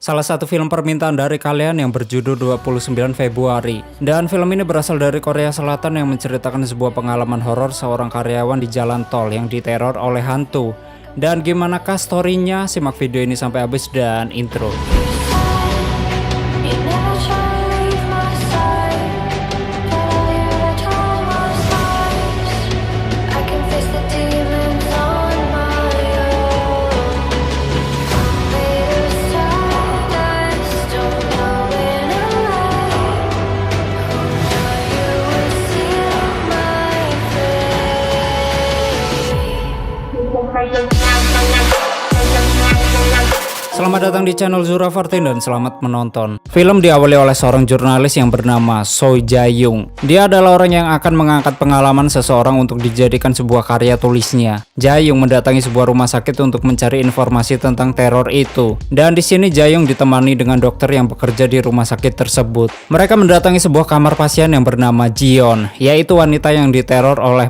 salah satu film permintaan dari kalian yang berjudul 29 Februari. Dan film ini berasal dari Korea Selatan yang menceritakan sebuah pengalaman horor seorang karyawan di jalan tol yang diteror oleh hantu. Dan gimanakah story-nya? Simak video ini sampai habis dan intro. Selamat datang di channel Zura 14 dan selamat menonton. Film diawali oleh seorang jurnalis yang bernama Choi Jae-young. Dia adalah orang yang akan mengangkat pengalaman seseorang untuk dijadikan sebuah karya tulisnya. Jae-young mendatangi sebuah rumah sakit untuk mencari informasi tentang teror itu. Dan di sini Jae-young ditemani dengan dokter yang bekerja di rumah sakit tersebut. Mereka mendatangi sebuah kamar pasien yang bernama Jion, yaitu wanita yang diteror oleh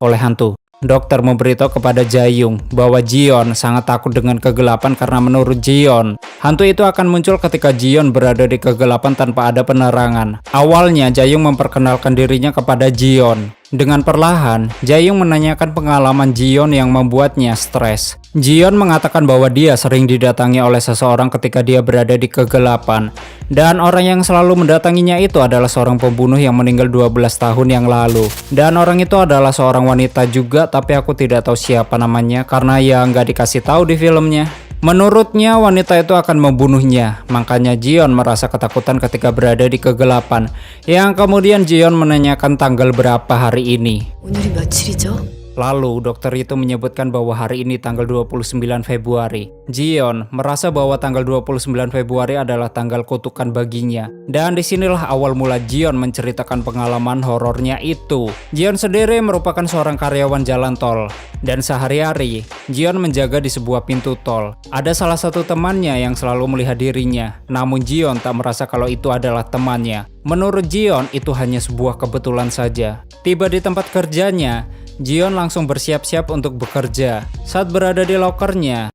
oleh hantu. Dokter memberitahu kepada Jae-young bahwa Jion sangat takut dengan kegelapan karena menurut Jion, hantu itu akan muncul ketika Jion berada di kegelapan tanpa ada penerangan. Awalnya Jae-young memperkenalkan dirinya kepada Jion. Dengan perlahan, Jae-young menanyakan pengalaman Jion yang membuatnya stres. Jion mengatakan bahwa dia sering didatangi oleh seseorang ketika dia berada di kegelapan. Dan orang yang selalu mendatanginya itu adalah seorang pembunuh yang meninggal 12 tahun yang lalu. Dan orang itu adalah seorang wanita juga, tapi aku tidak tahu siapa namanya karena ya nggak dikasih tahu di filmnya. Menurutnya wanita itu akan membunuhnya, makanya Jion merasa ketakutan ketika berada di kegelapan. Yang kemudian Jion menanyakan tanggal berapa hari ini. 오늘이 며칠이죠? Lalu dokter itu menyebutkan bahwa hari ini tanggal 29 Februari. Jion merasa bahwa tanggal 29 Februari adalah tanggal kutukan baginya. Dan disinilah awal mula Jion menceritakan pengalaman horornya itu. Jion sendiri merupakan seorang karyawan jalan tol. Dan sehari-hari, Jion menjaga di sebuah pintu tol. Ada salah satu temannya yang selalu melihat dirinya. Namun Jion tak merasa kalau itu adalah temannya. Menurut Jion, itu hanya sebuah kebetulan saja. Tiba di tempat kerjanya, Jion langsung bersiap-siap untuk bekerja. Saat berada di lokernya,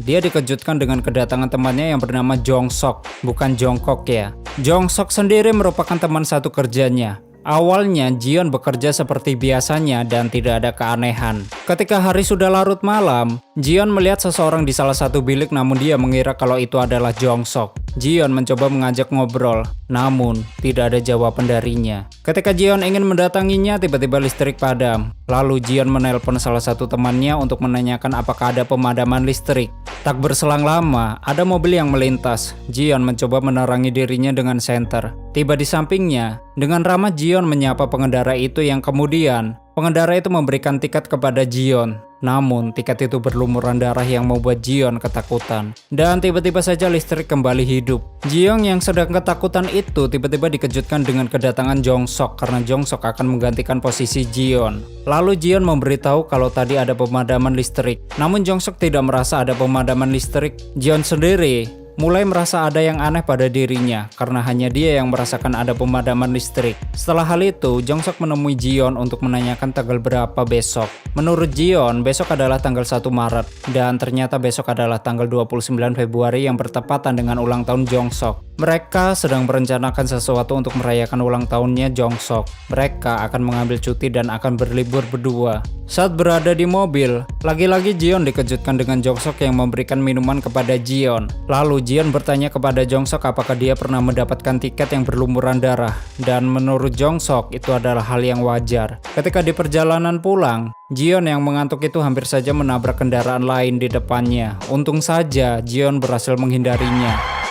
dia dikejutkan dengan kedatangan temannya yang bernama Jong-sok, bukan Jongkok ya. Jong-sok sendiri merupakan teman satu kerjanya. Awalnya Jion bekerja seperti biasanya dan tidak ada keanehan. Ketika hari sudah larut malam, Jion melihat seseorang di salah satu bilik namun dia mengira kalau itu adalah Jong-sok. Jion mencoba mengajak ngobrol, namun tidak ada jawaban darinya. Ketika Jion ingin mendatanginya, tiba-tiba listrik padam. Lalu Jion menelpon salah satu temannya untuk menanyakan apakah ada pemadaman listrik. Tak berselang lama, ada mobil yang melintas. Jion mencoba menerangi dirinya dengan senter. Tiba di sampingnya, dengan ramah Jion menyapa pengendara itu yang kemudian pengendara itu memberikan tiket kepada Jion. Namun tiket itu berlumuran darah yang membuat Jion ketakutan. Dan tiba-tiba saja listrik kembali hidup. Jion yang sedang ketakutan itu tiba-tiba dikejutkan dengan kedatangan Jong-sok karena Jong-sok akan menggantikan posisi Jion. Lalu Jion memberitahu kalau tadi ada pemadaman listrik. Namun Jong-sok tidak merasa ada pemadaman listrik. Jion sendiri mulai merasa ada yang aneh pada dirinya karena hanya dia yang merasakan ada pemadaman listrik. Setelah hal itu, Jong-sok menemui Jion untuk menanyakan tanggal berapa besok. Menurut Jion, besok adalah tanggal 1 Maret dan ternyata besok adalah tanggal 29 Februari yang bertepatan dengan ulang tahun Jong-sok. Mereka sedang merencanakan sesuatu untuk merayakan ulang tahunnya Jong-sok. Mereka akan mengambil cuti dan akan berlibur berdua. Saat berada di mobil, lagi-lagi Jion dikejutkan dengan Jong-sok yang memberikan minuman kepada Jion. Lalu Jion bertanya kepada Jong-sok apakah dia pernah mendapatkan tiket yang berlumuran darah. Dan menurut Jong-sok itu adalah hal yang wajar. Ketika di perjalanan pulang, Jion yang mengantuk itu hampir saja menabrak kendaraan lain di depannya. Untung saja Jion berhasil menghindarinya.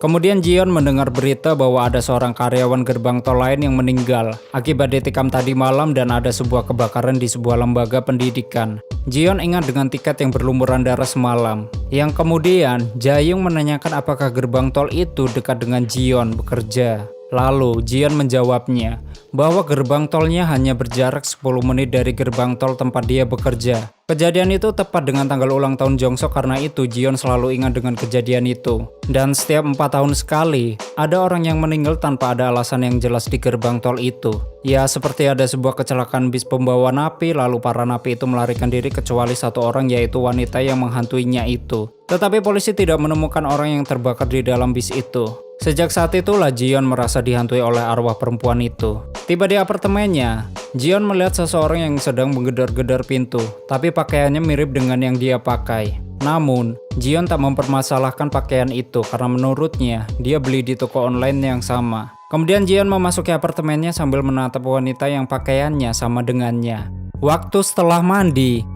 Kemudian Jion mendengar berita bahwa ada seorang karyawan gerbang tol lain yang meninggal akibat ditikam tadi malam dan ada sebuah kebakaran di sebuah lembaga pendidikan. Jion ingat dengan tiket yang berlumuran darah semalam. Yang kemudian Jae-young menanyakan apakah gerbang tol itu dekat dengan Jion bekerja. Lalu Jion menjawabnya bahwa gerbang tolnya hanya berjarak 10 menit dari gerbang tol tempat dia bekerja. Kejadian itu tepat dengan tanggal ulang tahun Jong-sok, karena itu Ji-yeon selalu ingat dengan kejadian itu. Dan setiap 4 tahun sekali, ada orang yang meninggal tanpa ada alasan yang jelas di gerbang tol itu. Ya, seperti ada sebuah kecelakaan bis pembawa napi, lalu para napi itu melarikan diri kecuali satu orang, yaitu wanita yang menghantuinya itu. Tetapi polisi tidak menemukan orang yang terbakar di dalam bis itu. Sejak saat itulah Ji-yeon merasa dihantui oleh arwah perempuan itu. Tiba di apartemennya, Ji-yeon melihat seseorang yang sedang menggedor-gedor pintu, tapi pakaiannya mirip dengan yang dia pakai. Namun, Ji-yeon tak mempermasalahkan pakaian itu karena menurutnya dia beli di toko online yang sama. Kemudian Ji-yeon memasuki apartemennya sambil menatap wanita yang pakaiannya sama dengannya. Waktu setelah mandi,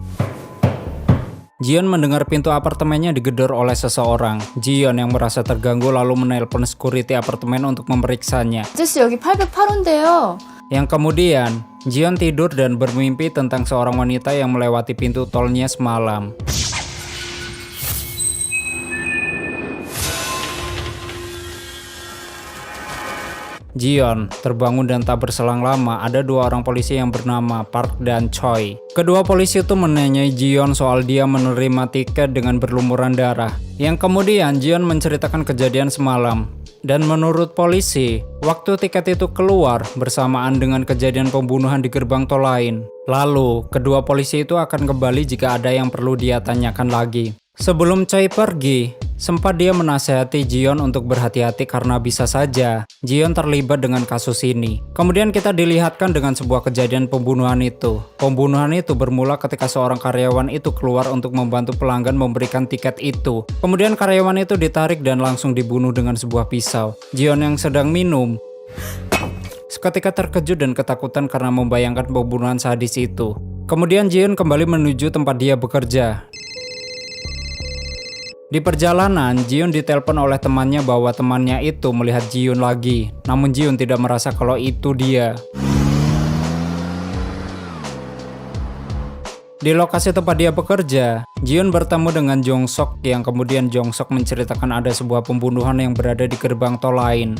Ji-yeon mendengar pintu apartemennya digedor oleh seseorang. Ji-yeon yang merasa terganggu lalu menelpon security apartemen untuk memeriksanya. 아저씨 여기 808호인데요. Yang kemudian, Ji-yeon tidur dan bermimpi tentang seorang wanita yang melewati pintu tolnya semalam. Ji-yeon terbangun dan tak berselang lama ada dua orang polisi yang bernama Park dan Choi. Kedua polisi itu menanyai Ji-yeon soal dia menerima tiket dengan berlumuran darah. Yang kemudian Ji-yeon menceritakan kejadian semalam. Dan menurut polisi, waktu tiket itu keluar bersamaan dengan kejadian pembunuhan di gerbang tol lain. Lalu, kedua polisi itu akan kembali jika ada yang perlu dia tanyakan lagi. Sebelum Choi pergi, sempat dia menasihati Ji-yeon untuk berhati-hati karena bisa saja Ji-yeon terlibat dengan kasus ini. Kemudian kita dilihatkan dengan sebuah kejadian pembunuhan itu. Pembunuhan itu bermula ketika seorang karyawan itu keluar untuk membantu pelanggan memberikan tiket itu. Kemudian karyawan itu ditarik dan langsung dibunuh dengan sebuah pisau. Ji-yeon yang sedang minum seketika terkejut dan ketakutan karena membayangkan pembunuhan sadis itu. Kemudian Ji-yeon kembali menuju tempat dia bekerja. Di perjalanan, Ji-yeon ditelepon oleh temannya bahwa temannya itu melihat Ji-yeon lagi. Namun Ji-yeon tidak merasa kalau itu dia. Di lokasi tempat dia bekerja, Ji-yeon bertemu dengan Jong-sok yang kemudian Jong-sok menceritakan ada sebuah pembunuhan yang berada di gerbang tol lain.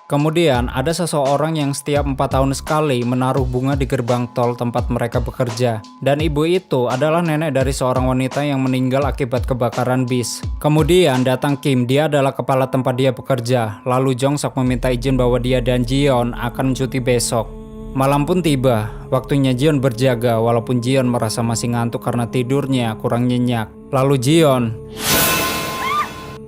Kemudian ada seseorang yang setiap 4 tahun sekali menaruh bunga di gerbang tol tempat mereka bekerja. Dan ibu itu adalah nenek dari seorang wanita yang meninggal akibat kebakaran bis. Kemudian datang Kim, dia adalah kepala tempat dia bekerja. Lalu Jong-sok meminta izin bahwa dia dan Ji-yeon akan cuti besok. Malam pun tiba, waktunya Ji-yeon berjaga walaupun Ji-yeon merasa masih ngantuk karena tidurnya kurang nyenyak. Lalu Ji-yeon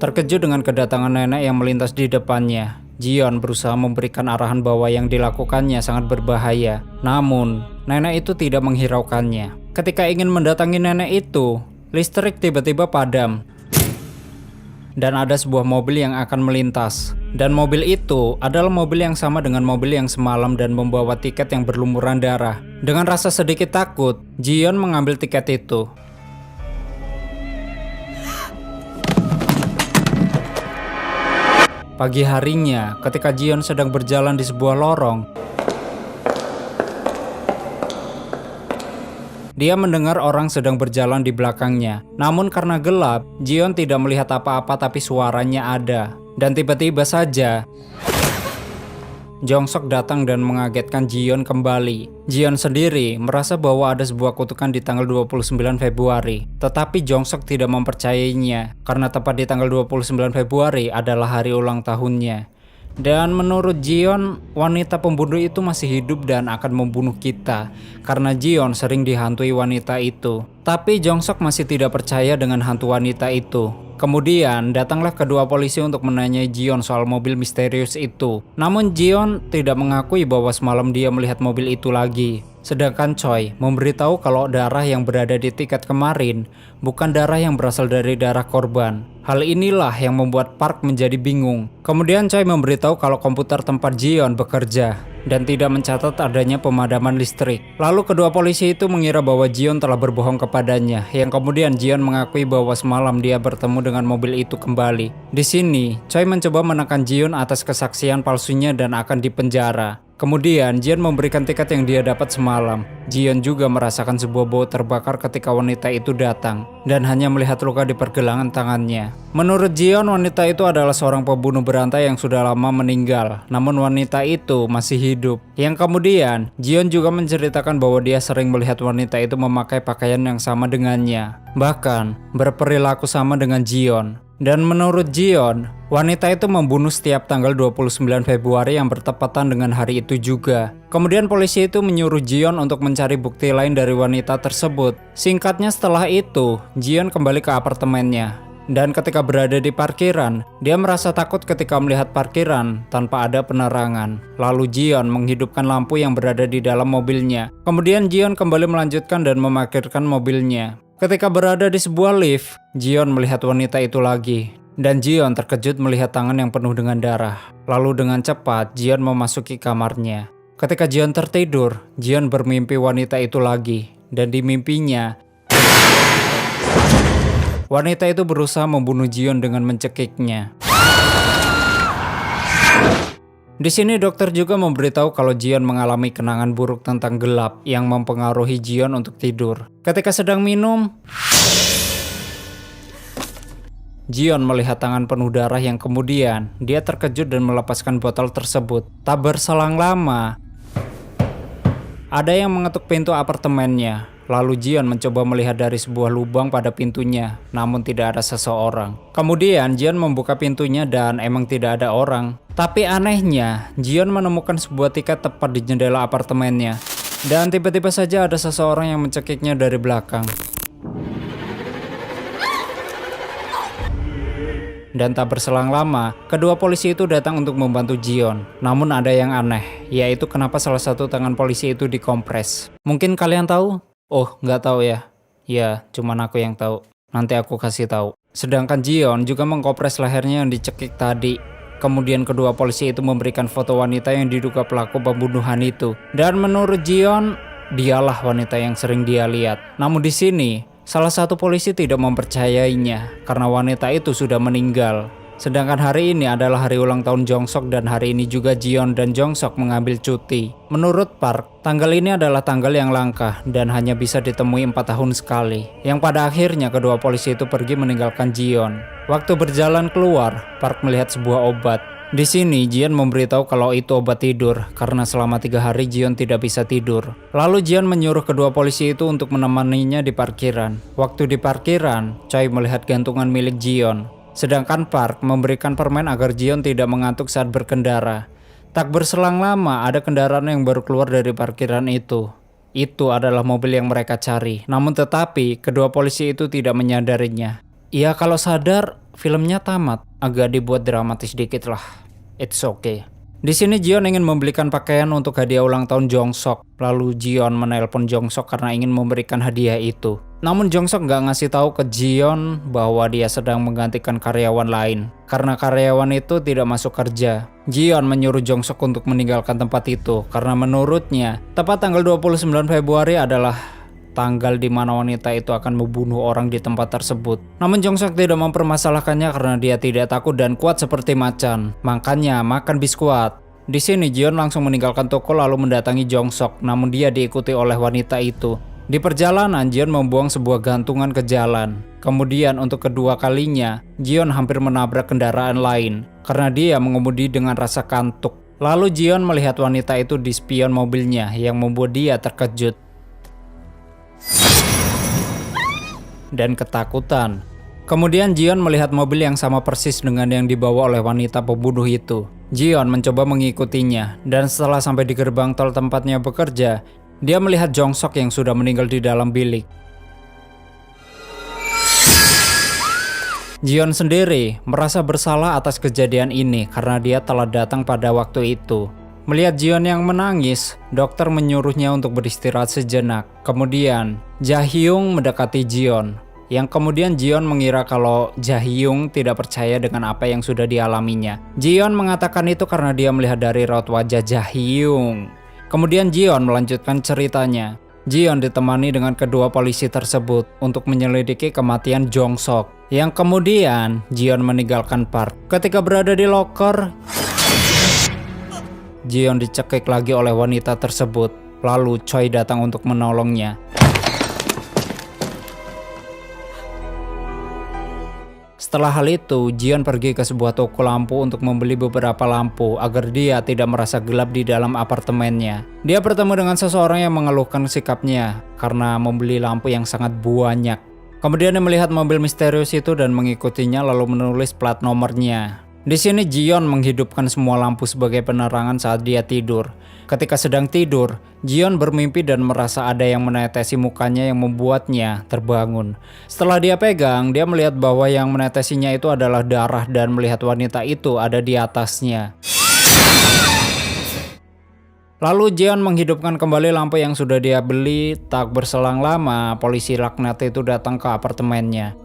terkejut dengan kedatangan nenek yang melintas di depannya. Ji-yeon berusaha memberikan arahan bahwa yang dilakukannya sangat berbahaya. Namun, nenek itu tidak menghiraukannya. Ketika ingin mendatangi nenek itu, listrik tiba-tiba padam. Dan ada sebuah mobil yang akan melintas. Dan mobil itu adalah mobil yang sama dengan mobil yang semalam dan membawa tiket yang berlumuran darah. Dengan rasa sedikit takut, Ji-yeon mengambil tiket itu. Pagi harinya, ketika Ji-yeon sedang berjalan di sebuah lorong, dia mendengar orang sedang berjalan di belakangnya. Namun karena gelap, Ji-yeon tidak melihat apa-apa tapi suaranya ada. Dan tiba-tiba saja, Jong-sok datang dan mengagetkan Ji-yeon kembali. Ji-yeon sendiri merasa bahwa ada sebuah kutukan di tanggal 29 Februari. Tetapi Jong-sok tidak mempercayainya karena tepat di tanggal 29 Februari adalah hari ulang tahunnya. Dan menurut Ji-yeon, wanita pembunuh itu masih hidup dan akan membunuh kita karena Ji-yeon sering dihantui wanita itu. Tapi Jong-sok masih tidak percaya dengan hantu wanita itu. Kemudian datanglah kedua polisi untuk menanyai Ji-yeon soal mobil misterius itu. Namun Ji-yeon tidak mengakui bahwa semalam dia melihat mobil itu lagi. Sedangkan Choi memberitahu kalau darah yang berada di tiket kemarin bukan darah yang berasal dari darah korban. Hal inilah yang membuat Park menjadi bingung. Kemudian Choi memberitahu kalau komputer tempat Ji-yeon bekerja dan tidak mencatat adanya pemadaman listrik. Lalu kedua polisi itu mengira bahwa Ji-yeon telah berbohong kepadanya, yang kemudian Ji-yeon mengakui bahwa semalam dia bertemu dengan mobil itu kembali. Di sini, Choi mencoba menekan Ji-yeon atas kesaksian palsunya dan akan dipenjara. Kemudian Jion memberikan tiket yang dia dapat semalam. Jion juga merasakan sebuah bau terbakar ketika wanita itu datang dan hanya melihat luka di pergelangan tangannya. Menurut Jion, wanita itu adalah seorang pembunuh berantai yang sudah lama meninggal, namun wanita itu masih hidup. Yang kemudian Jion juga menceritakan bahwa dia sering melihat wanita itu memakai pakaian yang sama dengannya, bahkan berperilaku sama dengan Jion. Dan menurut Jion, wanita itu membunuh setiap tanggal 29 Februari yang bertepatan dengan hari itu juga. Kemudian polisi itu menyuruh Jion untuk mencari bukti lain dari wanita tersebut. Singkatnya setelah itu, Jion kembali ke apartemennya. Dan ketika berada di parkiran, dia merasa takut ketika melihat parkiran tanpa ada penerangan. Lalu Jion menghidupkan lampu yang berada di dalam mobilnya. Kemudian Jion kembali melanjutkan dan memarkirkan mobilnya. Ketika berada di sebuah lift, Jion melihat wanita itu lagi. Dan Jion terkejut melihat tangan yang penuh dengan darah. Lalu dengan cepat, Jion memasuki kamarnya. Ketika Jion tertidur, Jion bermimpi wanita itu lagi. Dan di mimpinya, wanita itu berusaha membunuh Jion dengan mencekiknya. Di sini dokter juga memberitahu kalau Jion mengalami kenangan buruk tentang gelap yang mempengaruhi Jion untuk tidur. Ketika sedang minum, Jion melihat tangan penuh darah yang kemudian dia terkejut dan melepaskan botol tersebut. Tak berselang lama, ada yang mengetuk pintu apartemennya. Lalu Jion mencoba melihat dari sebuah lubang pada pintunya, namun tidak ada seseorang. Kemudian Jion membuka pintunya dan emang tidak ada orang. Tapi anehnya, Jion menemukan sebuah tiket tepat di jendela apartemennya. Dan tiba-tiba saja ada seseorang yang mencekiknya dari belakang. Dan tak berselang lama, kedua polisi itu datang untuk membantu Jion. Namun ada yang aneh, yaitu kenapa salah satu tangan polisi itu dikompres. Mungkin kalian tahu? Oh, nggak tahu ya? Ya, cuman aku yang tahu. Nanti aku kasih tahu. Sedangkan Jion juga mengkompres lehernya yang dicekik tadi. Kemudian kedua polisi itu memberikan foto wanita yang diduga pelaku pembunuhan itu. Dan menurut Jion, dialah wanita yang sering dia lihat. Namun di sini, salah satu polisi tidak mempercayainya karena wanita itu sudah meninggal. Sedangkan hari ini adalah hari ulang tahun Jong-sok dan hari ini juga Jion dan Jong-sok mengambil cuti. Menurut Park, tanggal ini adalah tanggal yang langka dan hanya bisa ditemui 4 tahun sekali. Yang pada akhirnya kedua polisi itu pergi meninggalkan Jion. Waktu berjalan keluar, Park melihat sebuah obat. Di sini Jion memberitahu kalau itu obat tidur karena selama 3 hari Jion tidak bisa tidur. Lalu Jion menyuruh kedua polisi itu untuk menemaninya di parkiran. Waktu di parkiran, Choi melihat gantungan milik Jion. Sedangkan Park memberikan permen agar Jion tidak mengantuk saat berkendara. Tak berselang lama ada kendaraan yang baru keluar dari parkiran itu. Itu adalah mobil yang mereka cari. Namun tetapi kedua polisi itu tidak menyadarinya. Ya kalau sadar filmnya tamat. Agak dibuat dramatis dikit lah. It's okay. Di sini Jion ingin membelikan pakaian untuk hadiah ulang tahun Jong-sok. Lalu Jion menelpon Jong-sok karena ingin memberikan hadiah itu. Namun Jong-sok nggak ngasih tahu ke Jion bahwa dia sedang menggantikan karyawan lain. Karena karyawan itu tidak masuk kerja. Jion menyuruh Jong-sok untuk meninggalkan tempat itu. Karena menurutnya, tepat tanggal 29 Februari adalah tanggal di mana wanita itu akan membunuh orang di tempat tersebut. Namun Jong-sok tidak mempermasalahkannya karena dia tidak takut dan kuat seperti macan. Makanya makan biskuat. Di sini Jion langsung meninggalkan toko lalu mendatangi Jong-sok, namun dia diikuti oleh wanita itu. Di perjalanan Jion membuang sebuah gantungan ke jalan. Kemudian untuk kedua kalinya, Jion hampir menabrak kendaraan lain karena dia mengemudi dengan rasa kantuk. Lalu Jion melihat wanita itu di spion mobilnya yang membuat dia terkejut dan ketakutan. Kemudian Jion melihat mobil yang sama persis dengan yang dibawa oleh wanita pembunuh itu. Jion mencoba mengikutinya dan setelah sampai di gerbang tol tempatnya bekerja, dia melihat Jong-sok yang sudah meninggal di dalam bilik. Jion sendiri merasa bersalah atas kejadian ini karena dia telah datang pada waktu itu. Melihat Jion yang menangis, dokter menyuruhnya untuk beristirahat sejenak. Kemudian, Jae-hyung mendekati Jion. Yang kemudian Jion mengira kalau Jae-hyung tidak percaya dengan apa yang sudah dialaminya. Jion mengatakan itu karena dia melihat dari raut wajah Jae-hyung. Kemudian Jion melanjutkan ceritanya. Jion ditemani dengan kedua polisi tersebut untuk menyelidiki kematian Jong-sok. Yang kemudian Jion meninggalkan Park. Ketika berada di loker, Jion dicekik lagi oleh wanita tersebut. Lalu Choi datang untuk menolongnya. Setelah hal itu, Jion pergi ke sebuah toko lampu untuk membeli beberapa lampu agar dia tidak merasa gelap di dalam apartemennya. Dia bertemu dengan seseorang yang mengeluhkan sikapnya karena membeli lampu yang sangat banyak. Kemudian dia melihat mobil misterius itu dan mengikutinya lalu menulis plat nomornya. Di sini Jion menghidupkan semua lampu sebagai penerangan saat dia tidur. Ketika sedang tidur, Jion bermimpi dan merasa ada yang menetesi mukanya yang membuatnya terbangun. Setelah dia pegang, dia melihat bahwa yang menetesinya itu adalah darah dan melihat wanita itu ada di atasnya. Lalu Jion menghidupkan kembali lampu yang sudah dia beli. Tak berselang lama, polisi laknat itu datang ke apartemennya.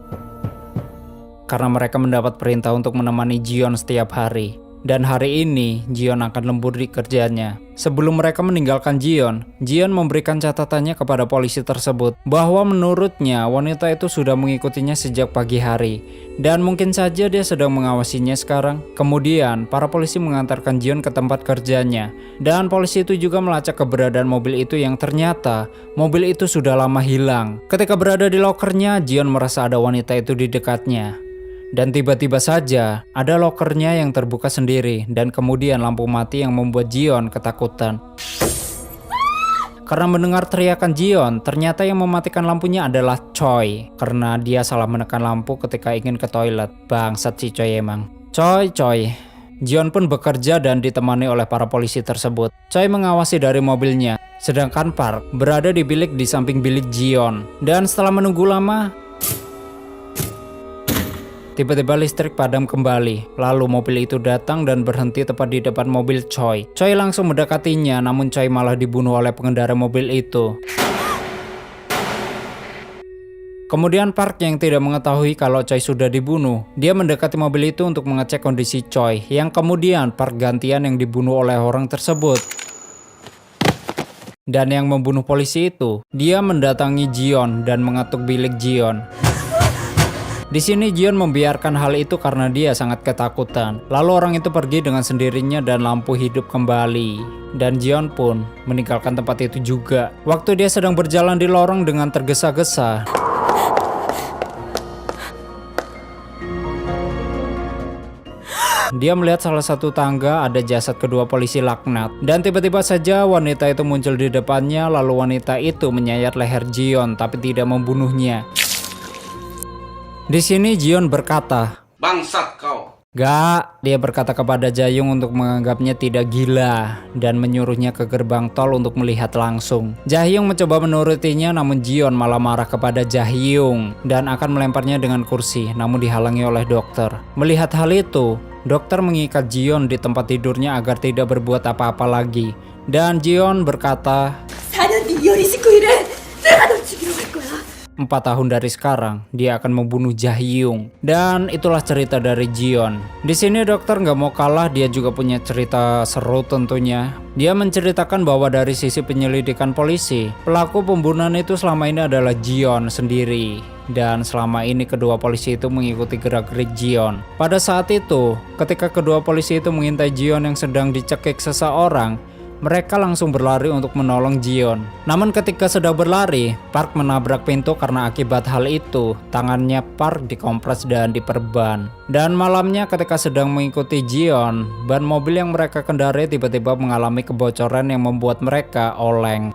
Karena mereka mendapat perintah untuk menemani Jion setiap hari. Dan hari ini, Jion akan lembur di kerjanya. Sebelum mereka meninggalkan Jion memberikan catatannya kepada polisi tersebut bahwa menurutnya wanita itu sudah mengikutinya sejak pagi hari. Dan mungkin saja dia sedang mengawasinya sekarang. Kemudian, para polisi mengantarkan Jion ke tempat kerjanya. Dan polisi itu juga melacak keberadaan mobil itu yang ternyata mobil itu sudah lama hilang. Ketika berada di lokernya, Jion merasa ada wanita itu di dekatnya. Dan tiba-tiba saja ada lokernya yang terbuka sendiri dan kemudian lampu mati yang membuat Jion ketakutan. Karena mendengar teriakan Jion, ternyata yang mematikan lampunya adalah Choi. Karena dia salah menekan lampu ketika ingin ke toilet. Bangsat si Choi emang. Choi. Jion pun bekerja dan ditemani oleh para polisi tersebut. Choi mengawasi dari mobilnya, sedangkan Park berada di bilik di samping bilik Jion. Dan setelah menunggu lama, tiba-tiba listrik padam kembali. Lalu mobil itu datang dan berhenti tepat di depan mobil Choi. Choi langsung mendekatinya, namun Choi malah dibunuh oleh pengendara mobil itu. Kemudian Park yang tidak mengetahui kalau Choi sudah dibunuh, dia mendekati mobil itu untuk mengecek kondisi Choi, yang kemudian Park gantian yang dibunuh oleh orang tersebut. Dan yang membunuh polisi itu, dia mendatangi Jion dan mengetuk bilik Jion. Di sini Jion membiarkan hal itu karena dia sangat ketakutan. Lalu orang itu pergi dengan sendirinya dan lampu hidup kembali. Dan Jion pun meninggalkan tempat itu juga. Waktu dia sedang berjalan di lorong dengan tergesa-gesa, dia melihat salah satu tangga ada jasad kedua polisi laknat. Dan tiba-tiba saja wanita itu muncul di depannya. Lalu wanita itu menyayat leher Jion tapi tidak membunuhnya. Di sini Jion berkata, "Bangsat kau." Gak, dia berkata kepada Jaehyung untuk menganggapnya tidak gila dan menyuruhnya ke gerbang tol untuk melihat langsung. Jaehyung mencoba menurutinya, namun Jion malah marah kepada Jaehyung dan akan melemparnya dengan kursi, namun dihalangi oleh dokter. Melihat hal itu, dokter mengikat Jion di tempat tidurnya agar tidak berbuat apa-apa lagi. Dan Jion berkata, 4 tahun dari sekarang, dia akan membunuh Jaehyung. Dan itulah cerita dari Jion. Di sini dokter nggak mau kalah, dia juga punya cerita seru tentunya. Dia menceritakan bahwa dari sisi penyelidikan polisi, pelaku pembunuhan itu selama ini adalah Jion sendiri. Dan selama ini kedua polisi itu mengikuti gerak-gerik Jion. Pada saat itu, ketika kedua polisi itu mengintai Jion yang sedang dicekik seseorang, mereka langsung berlari untuk menolong Jion. Namun ketika sedang berlari, Park menabrak pintu karena akibat hal itu, tangannya Park dikompres dan diperban. Dan malamnya ketika sedang mengikuti Jion, ban mobil yang mereka kendarai tiba-tiba mengalami kebocoran yang membuat mereka oleng.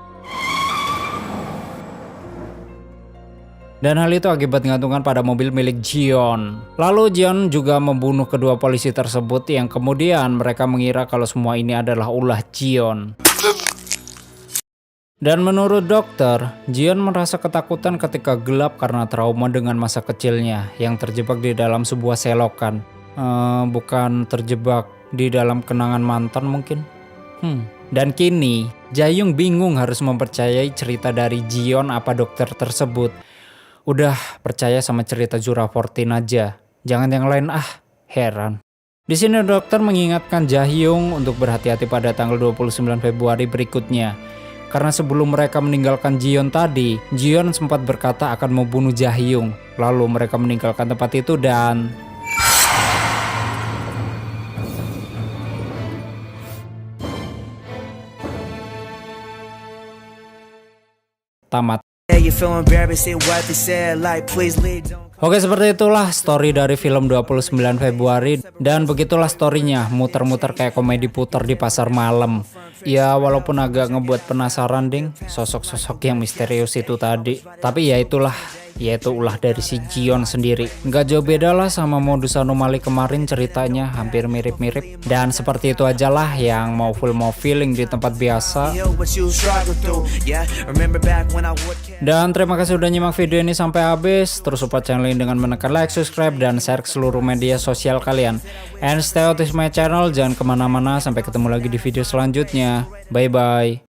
Dan hal itu akibat gantungan pada mobil milik Jion. Lalu Jion juga membunuh kedua polisi tersebut yang kemudian mereka mengira kalau semua ini adalah ulah Jion. Dan menurut dokter, Jion merasa ketakutan ketika gelap karena trauma dengan masa kecilnya yang terjebak di dalam sebuah selokan. Bukan terjebak di dalam kenangan mantan mungkin. Dan kini, Jaehyung bingung harus mempercayai cerita dari Jion apa dokter tersebut. Udah percaya sama cerita Jura 14 aja, jangan yang lain heran. Di sini dokter mengingatkan Jaehyung untuk berhati-hati pada tanggal 29 Februari berikutnya. Karena sebelum mereka meninggalkan Jion tadi, Jion sempat berkata akan membunuh Jaehyung. Lalu mereka meninggalkan tempat itu dan tamat. You feel embarrassed at what they said, like please leave, don't. Oke, seperti itulah story dari film 29 Februari. Dan begitulah storynya, muter-muter kayak komedi putar di pasar malam. Ya walaupun agak ngebuat penasaran ding, sosok-sosok yang misterius itu tadi. Tapi ya itulah, yaitu ulah dari si Jion sendiri. Nggak jauh beda lah sama modus anomali kemarin, ceritanya hampir mirip-mirip. Dan seperti itu aja lah, yang mau full mau feeling di tempat biasa. Feel what you struggle through, yeah. Remember back when I would. Dan terima kasih udah nyimak video ini sampai habis. Terus support channel ini dengan menekan like, subscribe, dan share ke seluruh media sosial kalian. And stay out with my channel, jangan kemana-mana. Sampai ketemu lagi di video selanjutnya. Bye-bye.